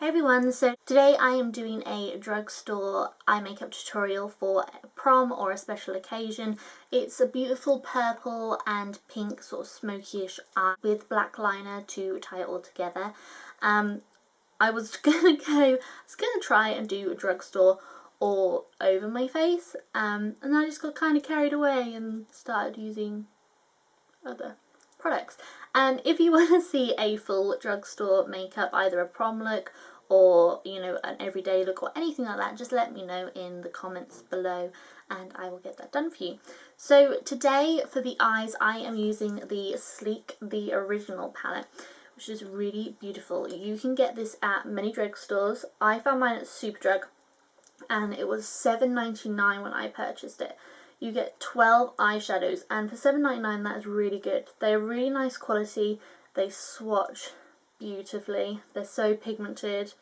Hey everyone, so today I am doing a drugstore eye makeup tutorial for prom or a special occasion. It's a beautiful purple and pink sort of smoky-ish eye with black liner to tie it all together. I was gonna try and do a drugstore all over my face, and then I just got kind of carried away and started using other products. And if you want to see a full drugstore makeup, either a prom look or, you know, an everyday look or anything like that, just let me know in the comments below and I will get that done for you. So today for the eyes I am using the Sleek, the original palette, which is really beautiful. You can get this at many drugstores. I found mine at Superdrug and it was $7.99 when I purchased it. You get 12 eyeshadows, and for $7.99 that is really good. They're really nice quality, they swatch beautifully, they're so pigmented,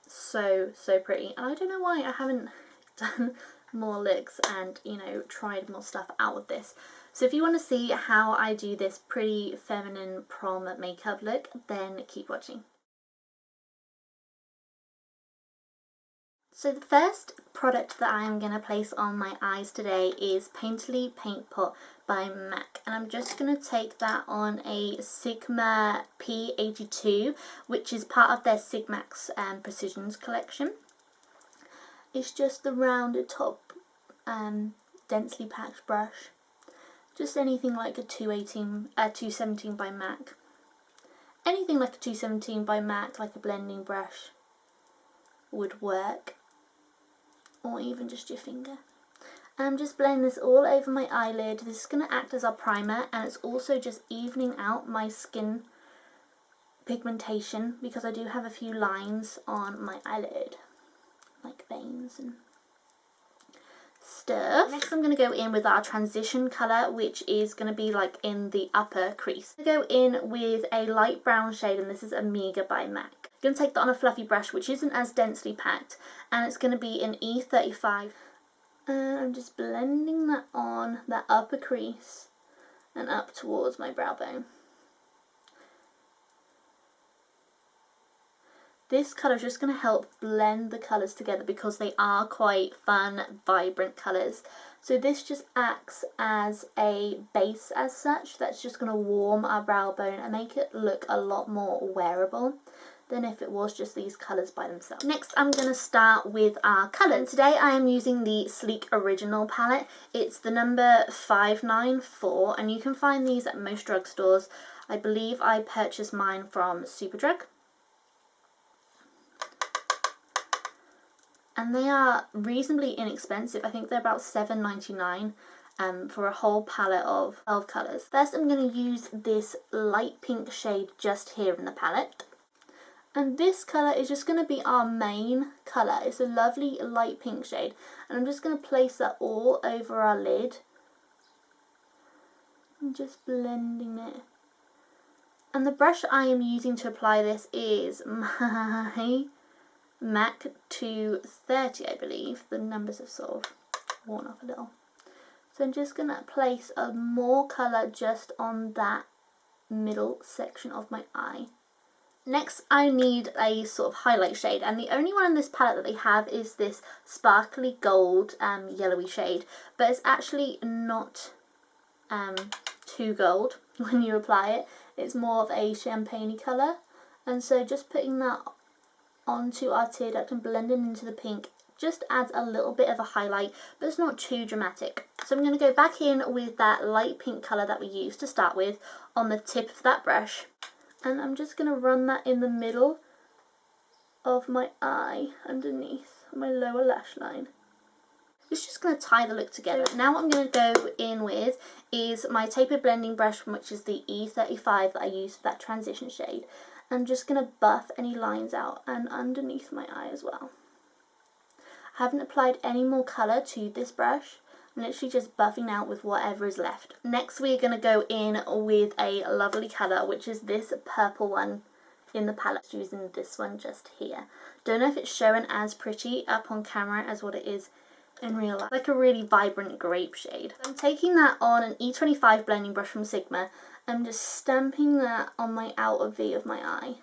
so pretty. And I don't know why I haven't done more looks and, you know, tried more stuff out with this. So if you want to see how I do this pretty feminine prom makeup look, then keep watching. So the first product that I am going to place on my eyes today is Painterly Paint Pot by MAC. And I'm just going to take that on a Sigma P82, which is part of their Sigmax Precisions collection. It's just the rounded top densely packed brush. Just anything like a 217 by MAC. Anything like a 217 by MAC, like a blending brush, would work. Or even just your finger. And I'm just blending this all over my eyelid. This is going to act as our primer, and it's also just evening out my skin pigmentation because I do have a few lines on my eyelid, like veins and stuff. Next I'm going to go in with our transition colour, which is going to be like in the upper crease. I go in with a light brown shade, and this is Amiga by MAC. I'm going to take that on a fluffy brush, which isn't as densely packed, and it's going to be an E35. And I'm just blending that on that upper crease and up towards my brow bone. This colour is just going to help blend the colours together because they are quite fun, vibrant colours. So this just acts as a base as such that's just going to warm our brow bone and make it look a lot more wearable than if it was just these colours by themselves. Next I'm going to start with our colours. Today I am using the Sleek Original palette. It's the number 594 and you can find these at most drugstores. I believe I purchased mine from Superdrug. And they are reasonably inexpensive. I think they're about $7.99 for a whole palette of 12 colours. First I'm going to use this light pink shade just here in the palette. And this colour is just going to be our main colour. It's a lovely light pink shade. And I'm just going to place that all over our lid. And just blending it. And the brush I am using to apply this is my MAC 230, I believe. The numbers have sort of worn off a little. So I'm just going to place a more colour just on that middle section of my eye. Next I need a sort of highlight shade, and the only one in this palette that they have is this sparkly gold yellowy shade, but it's actually not too gold when you apply it. It's more of a champagne-y colour, and so just putting that onto our tear duct and blending into the pink just adds a little bit of a highlight, but it's not too dramatic. So I'm going to go back in with that light pink colour that we used to start with on the tip of that brush. And I'm just going to run that in the middle of my eye, underneath my lower lash line. It's just going to tie the look together. So now what I'm going to go in with is my tapered blending brush, which is the E35 that I used for that transition shade. I'm just going to buff any lines out and underneath my eye as well. I haven't applied any more colour to this brush. I'm literally just buffing out with whatever is left. Next we're going to go in with a lovely colour, which is this purple one in the palette. Using this one just here. Don't know if it's showing as pretty up on camera as what it is in real life. Like a really vibrant grape shade. I'm taking that on an E25 blending brush from Sigma. I'm just stamping that on my outer V of my eye.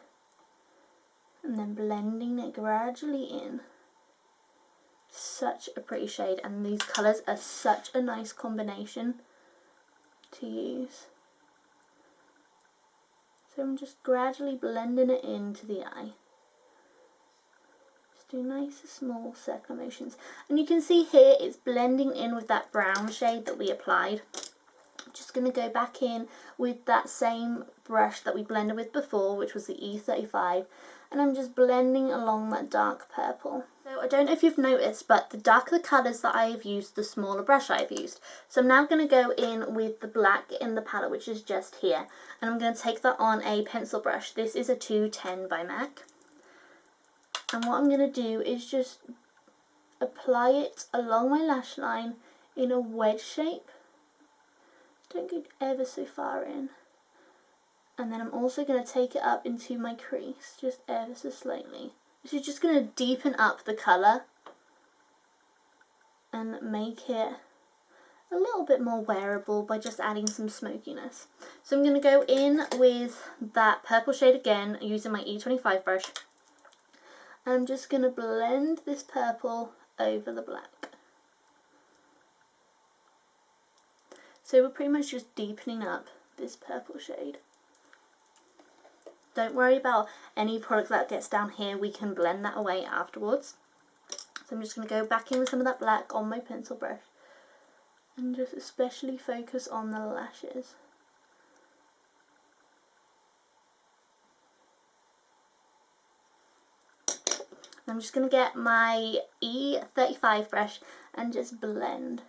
and then blending it gradually in. Such a pretty shade, and these colours are such a nice combination to use. So I'm just gradually blending it into the eye. Just do nice small circular motions. And you can see here it's blending in with that brown shade that we applied. I'm just going to go back in with that same brush that we blended with before, which was the E35, and I'm just blending along that dark purple. So I don't know if you've noticed, but the darker the colours that I have used, the smaller brush I've used. So I'm now going to go in with the black in the palette, which is just here, and I'm going to take that on a pencil brush. This is a 210 by MAC, and what I'm going to do is just apply it along my lash line in a wedge shape. Don't go ever so far in. And then I'm also going to take it up into my crease, just ever so slightly. This is just going to deepen up the colour and make it a little bit more wearable by just adding some smokiness. So I'm going to go in with that purple shade again using my E25 brush. And I'm just going to blend this purple over the black. So we're pretty much just deepening up this purple shade. Don't worry about any product that gets down here, we can blend that away afterwards. So I'm just going to go back in with some of that black on my pencil brush and just especially focus on the lashes. I'm just going to get my E35 brush and just blend.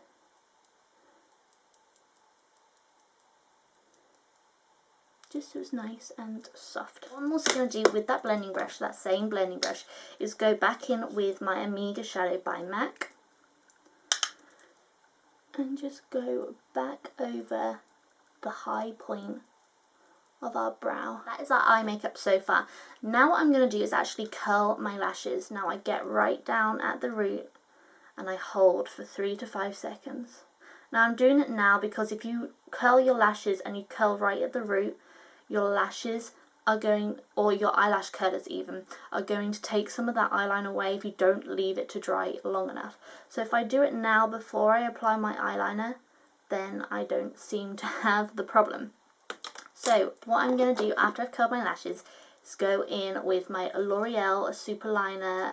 Just so it's nice and soft. What I'm also going to do with that blending brush, that same blending brush, is go back in with my Omega Shadow by MAC and just go back over the high point of our brow. That is our eye makeup so far. Now what I'm going to do is actually curl my lashes. Now I get right down at the root and I hold for 3 to 5 seconds. Now I'm doing it now because if you curl your lashes and you curl right at the root, your lashes are going, or your eyelash curlers even, are going to take some of that eyeliner away if you don't leave it to dry long enough. So if I do it now before I apply my eyeliner, then I don't seem to have the problem. So what I'm going to do after I've curled my lashes is go in with my L'Oreal Super Liner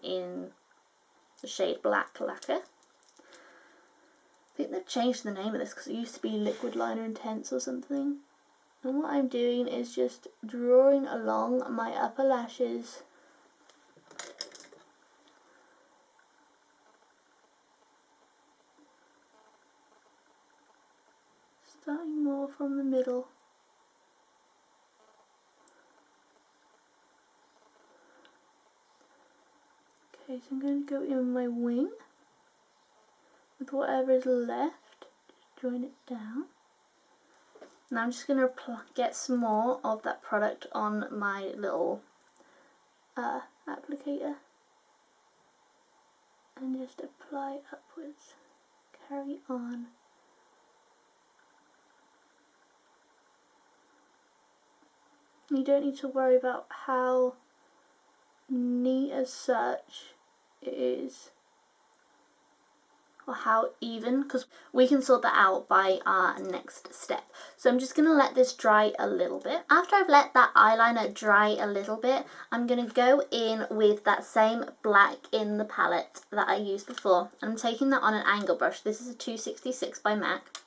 in the shade Black Lacquer. I think they've changed the name of this because it used to be Liquid Liner Intense or something. And what I'm doing is just drawing along my upper lashes. Starting more from the middle. Okay, so I'm going to go in with my wing. With whatever is left, just join it down. Now I'm just going to get some more of that product on my little applicator and just apply upwards. Carry on. You don't need to worry about how neat as such it is, or how even, because we can sort that out by our next step. So I'm just going to let this dry a little bit. After I've let that eyeliner dry a little bit, I'm going to go in with that same black in the palette that I used before. I'm taking that on an angle brush. This is a 266 by MAC.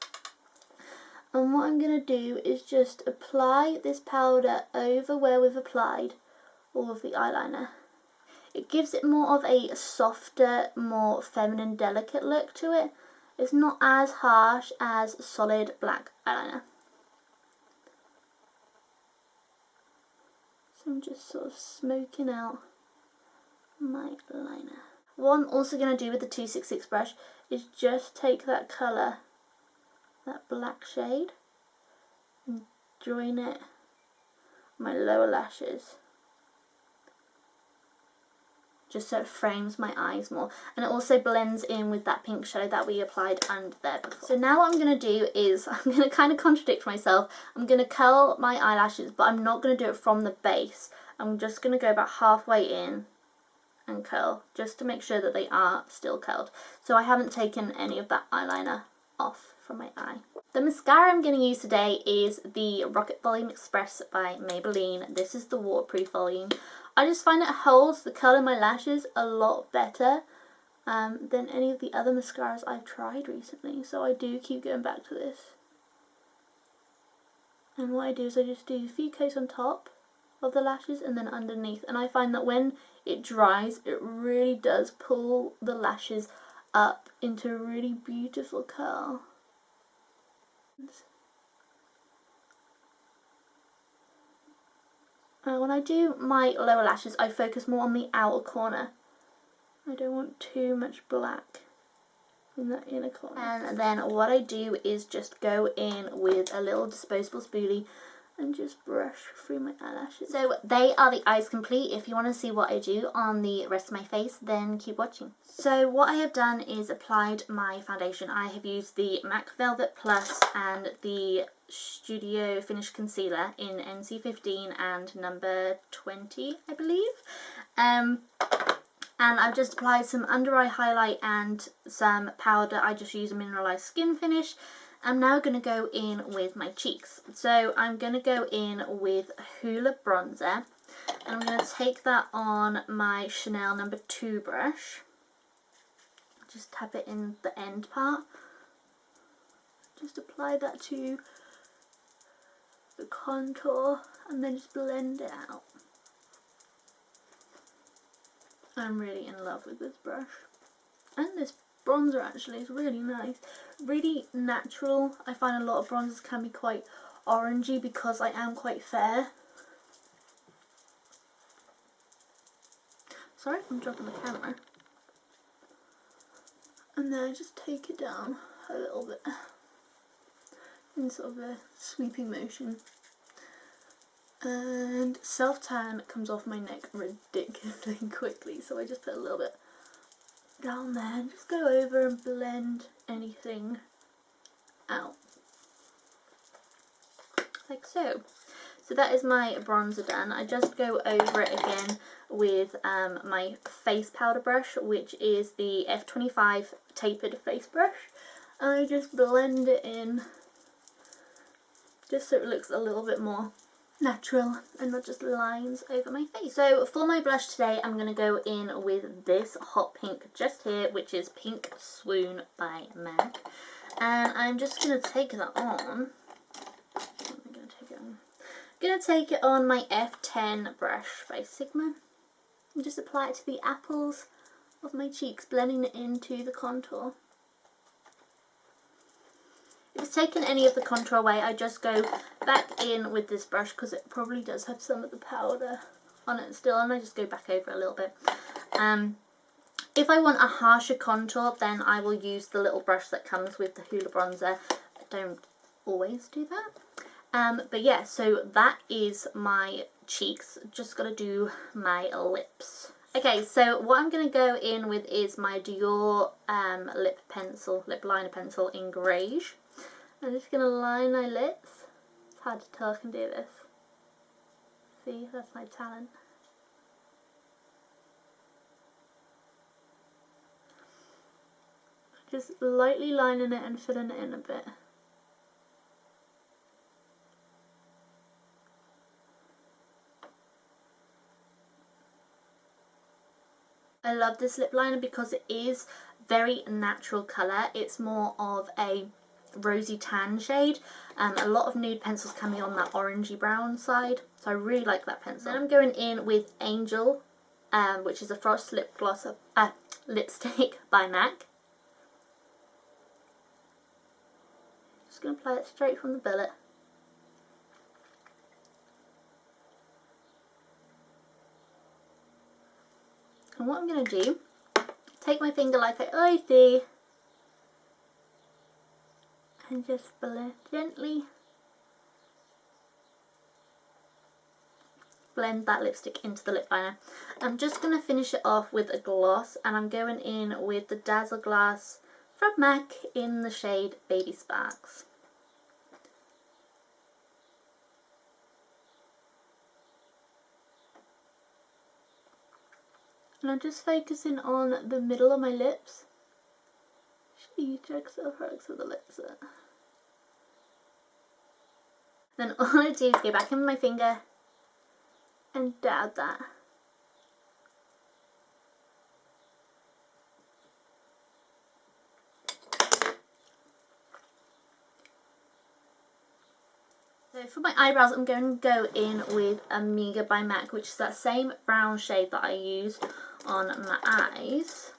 And what I'm going to do is just apply this powder over where we've applied all of the eyeliner. It gives it more of a softer, more feminine, delicate look to it. It's not as harsh as solid black eyeliner. So I'm just sort of smoking out my liner. What I'm also going to do with the 266 brush is just take that colour, that black shade, and join it on my lower lashes. Just so it frames my eyes more, and it also blends in with that pink shadow that we applied under there before. So now what I'm going to do is, I'm going to kind of contradict myself, I'm going to curl my eyelashes, but I'm not going to do it from the base. I'm just going to go about halfway in and curl, just to make sure that they are still curled. So I haven't taken any of that eyeliner off from my eye. The mascara I'm going to use today is the Rocket Volume Express by Maybelline. This is the waterproof volume. I just find it holds the colour of my lashes a lot better than any of the other mascaras I've tried recently. So I do keep going back to this. And what I do is I just do a few coats on top of the lashes and then underneath. And I find that when it dries, it really does pull the lashes up into a really beautiful curl. When I do my lower lashes, I focus more on the outer corner. I don't want too much black in that inner corner. And then what I do is just go in with a little disposable spoolie and just brush through my eyelashes. So they are the eyes complete. If you want to see what I do on the rest of my face, then keep watching. So what I have done is applied my foundation. I have used the MAC Velvet Plus and the Studio Finish Concealer in NC15 and number 20, I believe. And I've just applied some under eye highlight and some powder. I just use a mineralized skin finish. I'm now going to go in with my cheeks. So I'm going to go in with Hoola Bronzer. And I'm going to take that on my Chanel number 2 brush. Just tap it in the end part. Just apply that to the contour and then just blend it out. I'm really in love with this brush. And this bronzer actually is really nice. Really natural. I find a lot of bronzers can be quite orangey because I am quite fair. Sorry if I'm dropping the camera. And then I just take it down a little bit in sort of a sweeping motion. And self-tan comes off my neck ridiculously quickly, so I just put a little bit down there and just go over and blend anything out. Like so. So that is my bronzer done. I just go over it again with my face powder brush, which is the F25 tapered face brush. And I just blend it in just so it looks a little bit more natural and not just lines over my face. So for my blush today, I'm going to go in with this hot pink just here, which is Pink Swoon by MAC. And I'm just going to take that on. I'm going to take it on my F10 brush by Sigma and just apply it to the apples of my cheeks, blending it into the contour. If it's taken any of the contour away, I just go back in with this brush because it probably does have some of the powder on it still, and I just go back over a little bit. If I want a harsher contour, then I will use the little brush that comes with the Hoola Bronzer. I don't always do that. But yeah, so that is my cheeks. Just got to do my lips. Okay, so what I'm going to go in with is my Dior lip liner pencil in Greige. I'm just going to line my lips. It's hard to tell I can do this. See, that's my talent. Just lightly lining it and filling it in a bit. I love this lip liner because it is very natural colour. It's more of a rosy tan shade. A lot of nude pencils can be on that orangey brown side, so I really like that pencil. Then I'm going in with Angel, which is a Frost lip gloss lipstick by MAC. Just going to apply it straight from the billet. And what I'm going to do, take my finger like I always do, and just gently blend that lipstick into the lip liner. I'm just going to finish it off with a gloss, and I'm going in with the Dazzle Glass from MAC in the shade Baby Sparks. And I'm just focusing on the middle of my lips. Should use Drugstore products for the lips. Then all I do is go back in with my finger and dab that. So for my eyebrows, I'm going to go in with Amiga by MAC, which is that same brown shade that I use on my eyes.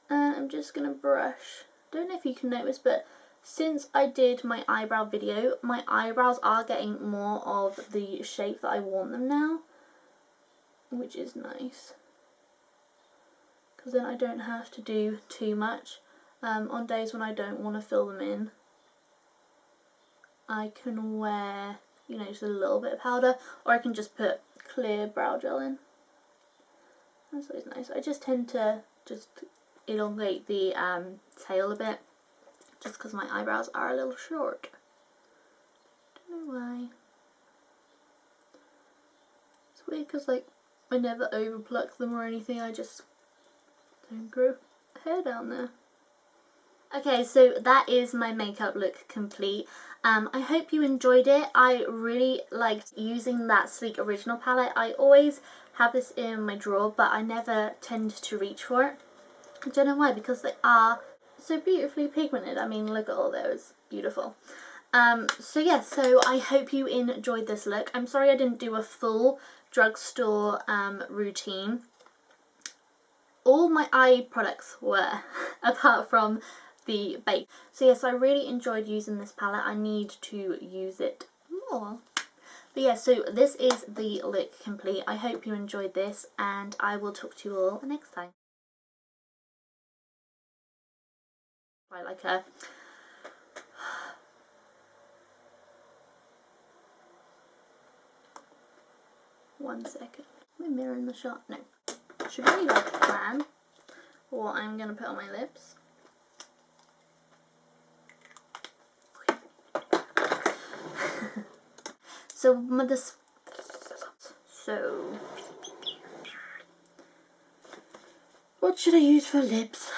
And I'm just going to brush. Don't know if you can notice, but since I did my eyebrow video, my eyebrows are getting more of the shape that I want them now, which is nice. Because then I don't have to do too much. On days when I don't want to fill them in, I can wear, you know, just a little bit of powder, or I can just put clear brow gel in. That's always nice. I just tend to just elongate the tail a bit, just because my eyebrows are a little short. Don't know why. It's weird because, like, I never over pluck them or anything. I just don't grow hair down there. Okay, so that is my makeup look complete. I hope you enjoyed it. I really liked using that Sleek Original palette. I always have this in my drawer, but I never tend to reach for it. I don't know why, because they are so beautifully pigmented. I mean, look at all those. Beautiful. So yeah, so I hope you enjoyed this look. I'm sorry I didn't do a full Drugstore routine. All my eye products were, apart from the bake. So yes, I really enjoyed using this palette. I need to use it more. But yeah, so this is the look complete. I hope you enjoyed this, and I will talk to you all next time. Quite like a... One second. Am I mirroring the shot? No. Should really like to plan what I'm going to put on my lips. So what should I use for lips?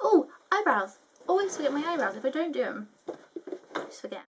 Oh, eyebrows. Always forget my eyebrows. If I don't do them, I just forget.